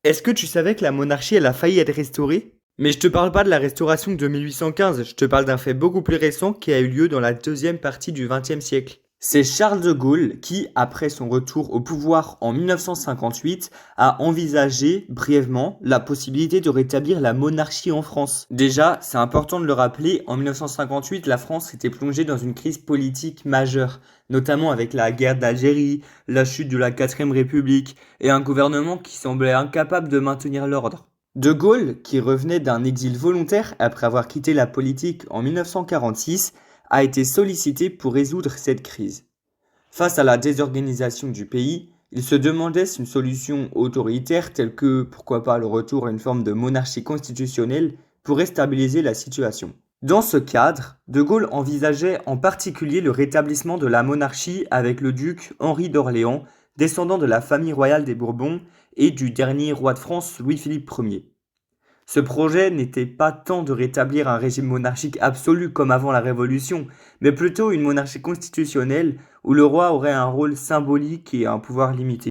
Est-ce que tu savais que la monarchie, elle a failli être restaurée? Mais je te parle pas de la restauration de 1815, je te parle d'un fait beaucoup plus récent qui a eu lieu dans la deuxième partie du XXe siècle. C'est Charles de Gaulle qui, après son retour au pouvoir en 1958, a envisagé brièvement la possibilité de rétablir la monarchie en France. Déjà, c'est important de le rappeler, en 1958, la France était plongée dans une crise politique majeure, notamment avec la guerre d'Algérie, la chute de la 4ème République et un gouvernement qui semblait incapable de maintenir l'ordre. De Gaulle, qui revenait d'un exil volontaire après avoir quitté la politique en 1946, a été sollicité pour résoudre cette crise. Face à la désorganisation du pays, il se demandait si une solution autoritaire telle que, pourquoi pas, le retour à une forme de monarchie constitutionnelle pourrait stabiliser la situation. Dans ce cadre, De Gaulle envisageait en particulier le rétablissement de la monarchie avec le duc Henri d'Orléans, descendant de la famille royale des Bourbons et du dernier roi de France Louis-Philippe Ier. Ce projet n'était pas tant de rétablir un régime monarchique absolu comme avant la Révolution, mais plutôt une monarchie constitutionnelle où le roi aurait un rôle symbolique et un pouvoir limité.